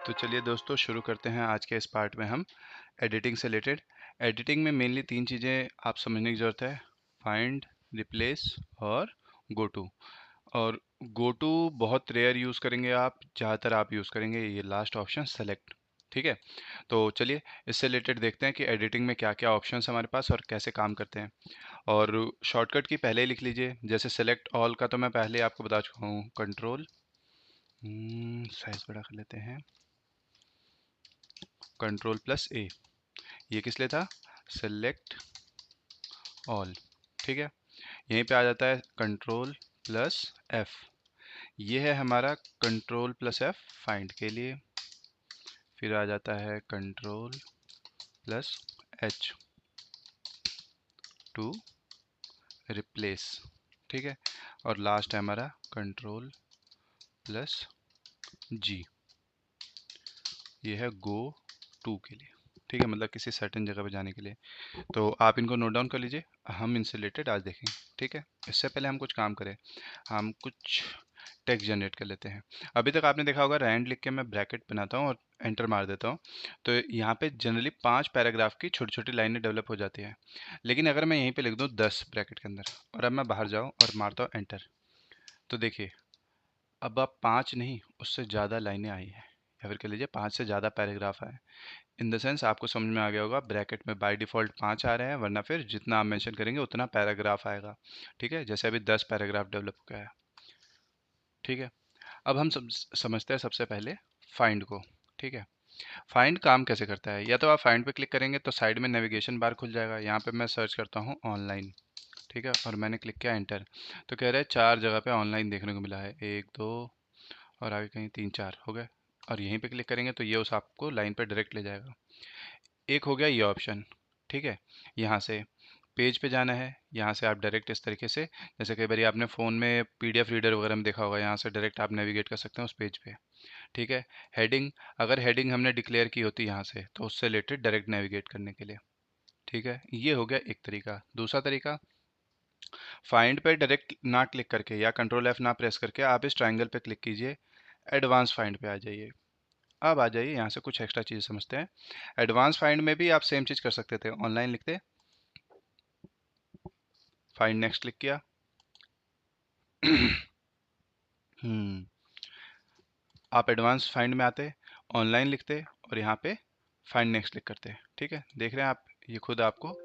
तो चलिए दोस्तों शुरू करते हैं आज के इस पार्ट में हम एडिटिंग से रिलेटेड। एडिटिंग में मेनली तीन चीज़ें आप समझने की ज़रूरत है। फाइंड, रिप्लेस और गो टू। और गो टू बहुत रेयर यूज़ करेंगे आप, ज़्यादातर आप यूज़ करेंगे ये लास्ट ऑप्शन सेलेक्ट। ठीक है, तो चलिए इससे रिलेटेड देखते हैं कि एडिटिंग में क्या क्या ऑप्शंस हमारे पास और कैसे काम करते हैं। और शॉर्टकट की पहले ही लिख लीजिए, जैसे सेलेक्ट ऑल का तो मैं पहले ही आपको बता चुका हूँ। कंट्रोल, साइज बड़ा कर लेते हैं, कंट्रोल प्लस ए। ये किस लिए था? Select all. ठीक है, यहीं पे आ जाता है कंट्रोल प्लस एफ। ये है हमारा कंट्रोल प्लस एफ फाइंड के लिए। फिर आ जाता है control plus H two replace. ठीक है, और लास्ट है हमारा कंट्रोल प्लस जी, ये है गो टू के लिए। ठीक है, मतलब किसी सर्टेन जगह पे जाने के लिए। तो आप इनको नोट डाउन कर लीजिए, हम इनसे रिलेटेड आज देखेंगे। ठीक है, इससे पहले हम कुछ काम करें, हम कुछ टेक्स्ट जनरेट कर लेते हैं। अभी तक आपने देखा होगा रैंड लिख के मैं ब्रैकेट बनाता हूँ और एंटर मार देता हूँ, तो यहाँ पे जनरली 5 पैराग्राफ की छोटी छोटी लाइनें डेवलप हो जाती हैं। लेकिन अगर मैं यहीं पे लिख दूँ 10 ब्रैकेट के अंदर और अब मैं बाहर जाऊँ और मारता हूँ एंटर, तो देखिए अब आप 5 नहीं उससे ज़्यादा लाइनें आई हैं, या फिर कह लीजिए 5 से ज़्यादा पैराग्राफ आए। इन द सेंस आपको समझ में आ गया होगा, ब्रैकेट में बाय डिफ़ॉल्ट 5 आ रहे हैं, वरना फिर जितना आप मेंशन करेंगे उतना पैराग्राफ आएगा। ठीक है, जैसे अभी 10 पैराग्राफ डेवलप हो गया है। ठीक है, अब हम समझते हैं सबसे पहले फाइंड को। ठीक है, फाइंड काम कैसे करता है, या तो आप फाइंड पे क्लिक करेंगे तो साइड में नेविगेशन बार खुल जाएगा। यहाँ पे मैं सर्च करता हूँ ऑनलाइन। ठीक है, और मैंने क्लिक किया एंटर, तो कह रहा है 4 जगह पे ऑनलाइन देखने को मिला है, 1 2 और आगे कहीं 3 4 हो गए। और यहीं पे क्लिक करेंगे तो ये उस आपको लाइन पे डायरेक्ट ले जाएगा। एक हो गया ये ऑप्शन। ठीक है, यहाँ से पेज पे जाना है, यहाँ से आप डायरेक्ट इस तरीके से, जैसे कई बार आपने फ़ोन में पीडीएफ रीडर वगैरह में देखा होगा, यहाँ से डायरेक्ट आप नेविगेट कर सकते हैं उस पेज पे। ठीक है, हेडिंग, अगर हेडिंग हमने डिक्लेयर की होती यहाँ से तो उससे रिलेटेड डायरेक्ट नेविगेट करने के लिए। ठीक है, ये हो गया एक तरीका। दूसरा तरीका, फाइंड पे डायरेक्ट ना क्लिक करके या कंट्रोल एफ ना प्रेस करके आप इस ट्राइंगल पे क्लिक कीजिए, एडवांस फाइंड पे आ जाइए। अब आ जाइए यहाँ से कुछ एक्स्ट्रा चीज़ समझते हैं। एडवांस फाइंड में भी आप सेम चीज़ कर सकते थे, ऑनलाइन लिखते, फाइंड नेक्स्ट क्लिक किया। हम्म, आप एडवांस फाइंड में आते, ऑनलाइन लिखते और यहाँ पे फाइंड नेक्स्ट क्लिक करते। ठीक है, देख रहे हैं आप, ये खुद आपको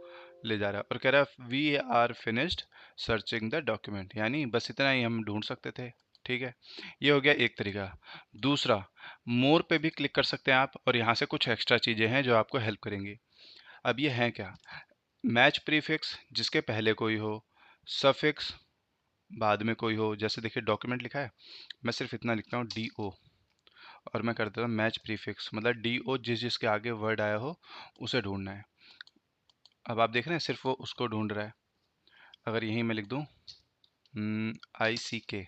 ले जा रहा है और कह रहा है we are finished searching the document, यानी बस इतना ही हम ढूंढ सकते थे। ठीक है, ये हो गया एक तरीका। दूसरा, मोर पे भी क्लिक कर सकते हैं आप और यहाँ से कुछ एक्स्ट्रा चीज़ें हैं जो आपको हेल्प करेंगी। अब ये हैं क्या? मैच प्रीफिक्स, जिसके पहले कोई हो, सफिक्स बाद में कोई हो, जैसे देखिए डॉक्यूमेंट लिखा है, मैं सिर्फ इतना लिखता हूँ डी ओ, और मैं कर देता हूँ मैच प्रीफिक्स, मतलब डी ओ जिस जिसके आगे वर्ड आया हो उसे ढूंढना है। अब आप देख रहे हैं सिर्फ वो उसको ढूंढ रहा है। अगर यहीं मैं लिख दूँ आई सी के,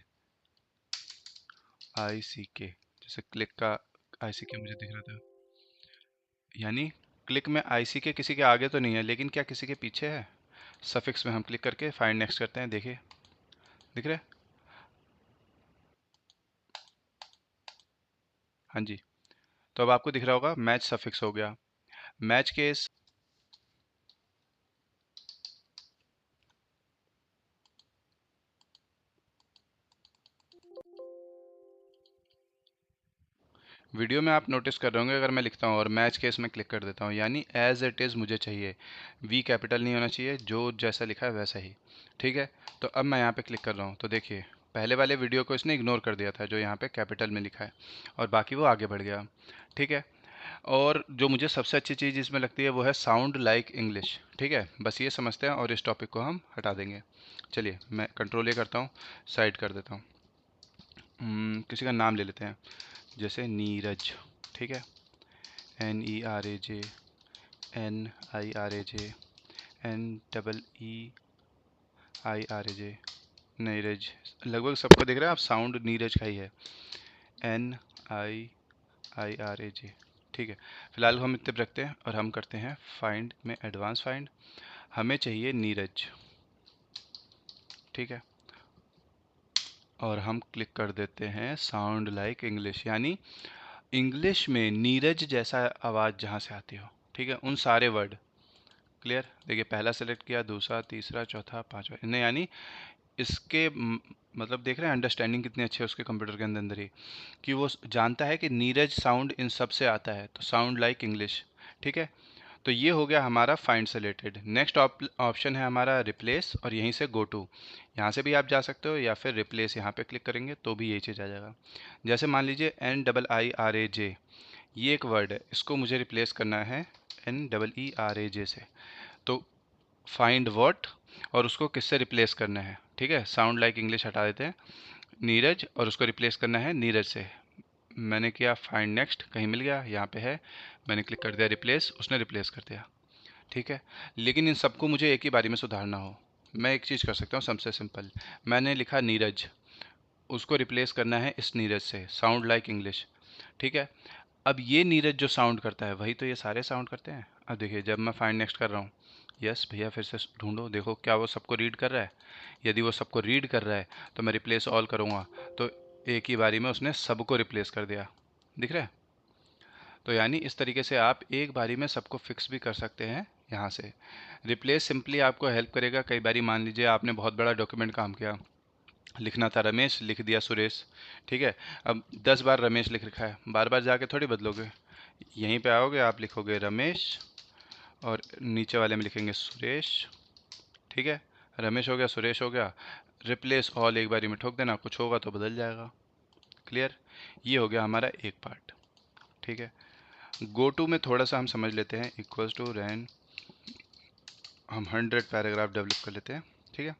जैसे क्लिक का आई सी के मुझे दिख रहा था, यानी क्लिक में आई सी के किसी के आगे तो नहीं है, लेकिन क्या किसी के पीछे है? सफिक्स में हम क्लिक करके फाइंड नेक्स्ट करते हैं, देखिए दिख रहा है। हाँ जी, तो अब आपको दिख रहा होगा मैच सफिक्स हो गया। मैच केस, वीडियो में आप नोटिस कर रहे होंगे, अगर मैं लिखता हूँ और मैच केस में क्लिक कर देता हूँ, यानी एज इट इज़ मुझे चाहिए, वी कैपिटल नहीं होना चाहिए, जो जैसा लिखा है वैसा ही। ठीक है, तो अब मैं यहाँ पे क्लिक कर रहा हूँ तो देखिए पहले वाले वीडियो को इसने इग्नोर कर दिया था जो यहाँ पे कैपिटल में लिखा है, और बाकी वो आगे बढ़ गया। ठीक है, और जो मुझे सबसे अच्छी चीज़ इसमें लगती है वो है साउंड लाइक इंग्लिश। ठीक है, बस ये समझते हैं और इस टॉपिक को हम हटा देंगे। चलिए मैं कंट्रोल ये करता हूँ, साइड कर देता हूँ। किसी का नाम ले लेते हैं, जैसे नीरज। ठीक है, NERAJ, NIRAJ, NEEIRAJ, नीरज। लगभग सबको दिख रहा है, आप साउंड नीरज का ही है, NIIRAJ। ठीक है, फिलहाल हम इतने पे रखते हैं और हम करते हैं फाइंड में एडवांस फाइंड। हमें चाहिए नीरज। ठीक है, और हम क्लिक कर देते हैं साउंड लाइक इंग्लिश, यानी इंग्लिश में नीरज जैसा आवाज़ जहाँ से आती हो, ठीक है, उन सारे वर्ड। क्लियर? देखिए पहला सेलेक्ट किया, दूसरा, तीसरा, चौथा, पांचवा, नहीं यानी इसके मतलब देख रहे हैं अंडरस्टैंडिंग कितनी अच्छी है उसके कंप्यूटर के अंदर अंदर ही, कि वो जानता है कि नीरज साउंड इन सब से आता है, तो साउंड लाइक इंग्लिश। ठीक है, तो ये हो गया हमारा फाइंड से रिलेटेड। नेक्स्ट ऑप्शन है हमारा रिप्लेस, और यहीं से गो टू, यहाँ से भी आप जा सकते हो, या फिर रिप्लेस यहाँ पे क्लिक करेंगे तो भी यही चीज़ आ जाएगा। जैसे मान लीजिए NIIRAJ, ये एक वर्ड है, इसको मुझे रिप्लेस करना है NEERAJ से, तो फाइंड व्हाट, और उसको किससे रिप्लेस करना है, ठीक है, साउंड लाइक इंग्लिश हटा देते हैं, नीरज, और उसको रिप्लेस करना है नीरज से। मैंने किया फाइंड नेक्स्ट, कहीं मिल गया, यहाँ पे है, मैंने क्लिक कर दिया रिप्लेस, उसने रिप्लेस कर दिया। ठीक है, लेकिन इन सबको मुझे एक ही बारी में सुधारना हो, मैं एक चीज़ कर सकता हूँ सबसे सिंपल, मैंने लिखा नीरज, उसको रिप्लेस करना है इस नीरज से, साउंड लाइक इंग्लिश। ठीक है, अब ये नीरज जो साउंड करता है वही तो ये सारे साउंड करते हैं। अब देखिए जब मैं फाइंड नेक्स्ट कर रहा हूँ, यस भैया फिर से ढूंढो, देखो क्या वो सबको रीड कर रहा है। यदि वो सबको रीड कर रहा है तो मैं रिप्लेस ऑल करूँगा, तो एक ही बारी में उसने सबको रिप्लेस कर दिया। दिख रहा है? तो यानी इस तरीके से आप एक बारी में सबको फिक्स भी कर सकते हैं यहाँ से। रिप्लेस सिंपली आपको हेल्प करेगा, कई बारी मान लीजिए आपने बहुत बड़ा डॉक्यूमेंट काम किया, लिखना था रमेश, लिख दिया सुरेश। ठीक है, अब 10 बार रमेश लिख रखा है, बार बार जाके थोड़ी बदलोगे, यहीं पे आओगे आप लिखोगे रमेश, और नीचे वाले में लिखेंगे सुरेश। ठीक है, रमेश हो गया, सुरेश हो गया, रिप्लेस ऑल एक बारी में ठोक देना, कुछ होगा तो बदल जाएगा। क्लियर? ये हो गया हमारा एक पार्ट। ठीक है, गो टू में थोड़ा सा हम समझ लेते हैं, इक्वल्स टू रैन, हम 100 पैराग्राफ डेवलप कर लेते हैं। ठीक है,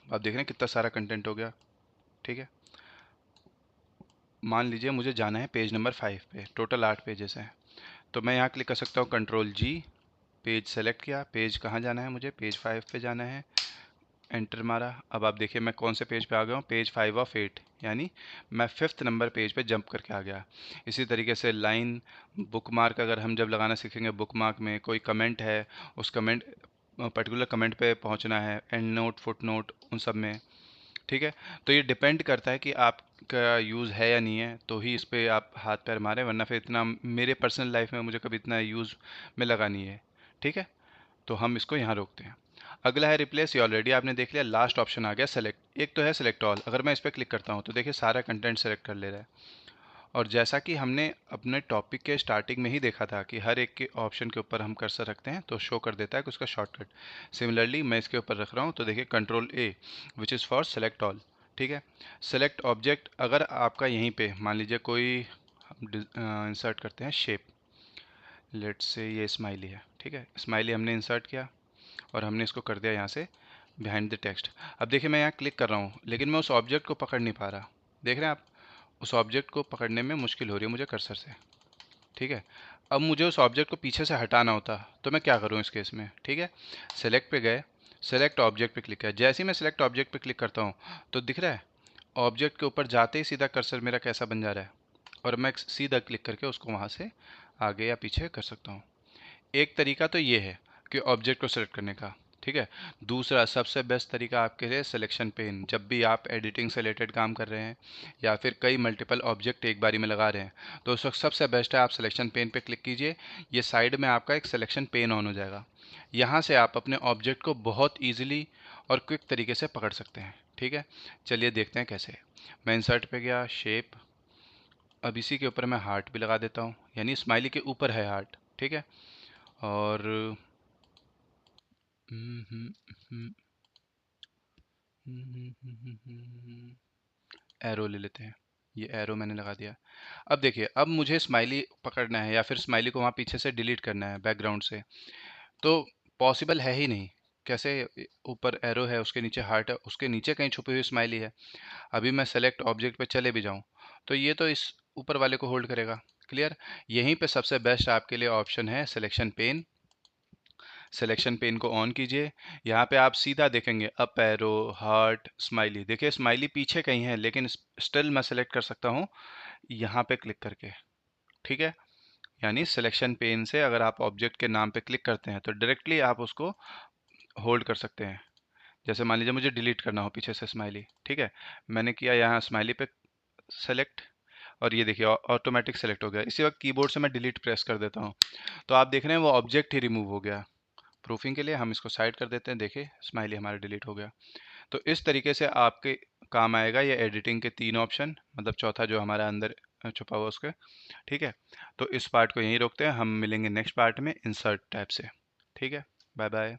आप देख रहे हैं कितना सारा कंटेंट हो गया। ठीक है, मान लीजिए मुझे जाना है पेज नंबर 5 पे, टोटल 8 पेजेस हैं, तो मैं यहाँ क्लिक कर सकता हूँ Ctrl+G, पेज सेलेक्ट किया, पेज कहाँ जाना है मुझे, पेज 5 पे जाना है, एंटर मारा। अब आप देखिए मैं कौन से पेज पे आ गया हूँ, पेज 5 ऑफ 8, यानी मैं 5th नंबर पेज पे जंप करके आ गया। इसी तरीके से लाइन बुक मार्क, अगर हम जब लगाना सीखेंगे बुक मार्क में कोई कमेंट है, उस कमेंट पर्टिकुलर कमेंट पे पहुंचना है, एंड नोट, फुट नोट, उन सब में। ठीक है, तो ये डिपेंड करता है कि आपका यूज़ है या नहीं है, तो ही इस पर आप हाथ पैर मारें, वरना फिर इतना मेरे पर्सनल लाइफ में मुझे कभी इतना यूज़ में लगा नहीं है। ठीक है, तो हम इसको यहाँ रोकते हैं। अगला है रिप्लेस, ये ऑलरेडी आपने देख लिया। लास्ट ऑप्शन आ गया सेलेक्ट, एक तो है सेलेक्ट ऑल, अगर मैं इस पर क्लिक करता हूँ तो देखिए सारा कंटेंट सेलेक्ट कर ले रहा है। और जैसा कि हमने अपने टॉपिक के स्टार्टिंग में ही देखा था कि हर एक के ऑप्शन के ऊपर हम कर्सर रखते हैं तो शो कर देता है कि उसका शॉर्टकट। सिमिलरली मैं इसके ऊपर रख रहा हूँ तो देखिए Ctrl+A, which is for select all. ठीक है, सेलेक्ट ऑब्जेक्ट, अगर आपका यहीं पे मान लीजिए कोई इंसर्ट करते हैं शेप, लेट्स से ये स्माइली है। ठीक है, स्माइली हमने इंसर्ट किया और हमने इसको कर दिया यहाँ से बिहाइंड द टेक्स्ट। अब देखिए मैं यहाँ क्लिक कर रहा हूँ लेकिन मैं उस ऑब्जेक्ट को पकड़ नहीं पा रहा। देख रहे हैं आप, उस ऑब्जेक्ट को पकड़ने में मुश्किल हो रही है मुझे कर्सर से। ठीक है, अब मुझे उस ऑब्जेक्ट को पीछे से हटाना होता तो मैं क्या करूँ इस केस में। ठीक है, सेलेक्ट पे गए, सेलेक्ट ऑब्जेक्ट पे क्लिक किया, जैसे ही मैं सेलेक्ट ऑब्जेक्ट पे क्लिक करता हूँ तो दिख रहा है ऑब्जेक्ट के ऊपर जाते ही सीधा कर्सर मेरा कैसा बन जा रहा है, और मैं सीधा क्लिक करके उसको वहाँ से आगे या पीछे कर सकता हूँ। एक तरीका तो ये है कि ऑब्जेक्ट को सेलेक्ट करने का। ठीक है, दूसरा सबसे बेस्ट तरीका आपके लिए सिलेक्शन पेन, जब भी आप एडिटिंग से रिलेटेड काम कर रहे हैं या फिर कई मल्टीपल ऑब्जेक्ट एक बारी में लगा रहे हैं, तो उस वक्त सबसे बेस्ट है आप सिलेक्शन पेन पे क्लिक कीजिए, ये साइड में आपका एक सिलेक्शन पेन ऑन हो जाएगा। यहाँ से आप अपने ऑब्जेक्ट को बहुत ईजिली और क्विक तरीके से पकड़ सकते हैं। ठीक है, चलिए देखते हैं कैसे। मैं इंसर्ट पे गया, शेप, अब इसी के ऊपर मैं हार्ट भी लगा देता हूँ, यानी स्माइली के ऊपर है हार्ट। ठीक है, और एरो ले लेते हैं, ये एरो मैंने लगा दिया। अब देखिए अब मुझे स्माइली पकड़ना है या फिर स्माइली को वहाँ पीछे से डिलीट करना है बैकग्राउंड से, तो पॉसिबल है ही नहीं। कैसे? ऊपर एरो है, उसके नीचे हार्ट है, उसके नीचे कहीं छुपी हुई स्माइली है। अभी मैं सेलेक्ट ऑब्जेक्ट पे चले भी जाऊं तो ये तो इस ऊपर वाले को होल्ड करेगा। क्लियर? यहीं पे सबसे बेस्ट आपके लिए ऑप्शन है सिलेक्शन पेन। सिलेक्शन पेन को ऑन कीजिए, यहाँ पे आप सीधा देखेंगे अप एरो, हार्ट, स्माइली। देखिए स्माइली पीछे कहीं है लेकिन स्टिल मैं सेलेक्ट कर सकता हूँ यहाँ पे क्लिक करके। ठीक है, यानी सिलेक्शन पेन से अगर आप ऑब्जेक्ट के नाम पे क्लिक करते हैं तो डायरेक्टली आप उसको होल्ड कर सकते हैं। जैसे मान लीजिए मुझे डिलीट करना हो पीछे से स्माइली। ठीक है, मैंने किया यहाँ स्माइली पे सेलेक्ट, और ये देखिए ऑटोमेटिक सेलेक्ट हो गया। इसी वक्त कीबोर्ड से मैं डिलीट प्रेस कर देता हूँ, तो आप देख रहे हैं वो ऑब्जेक्ट ही रिमूव हो गया। प्रूफिंग के लिए हम इसको साइड कर देते हैं, देखिए स्माइली हमारा डिलीट हो गया। तो इस तरीके से आपके काम आएगा ये एडिटिंग के 3 ऑप्शन, मतलब चौथा जो हमारा अंदर छुपा हुआ उसके। ठीक है, तो इस पार्ट को यहीं रोकते हैं, हम मिलेंगे नेक्स्ट पार्ट में इंसर्ट टैब से। ठीक है, बाय बाय।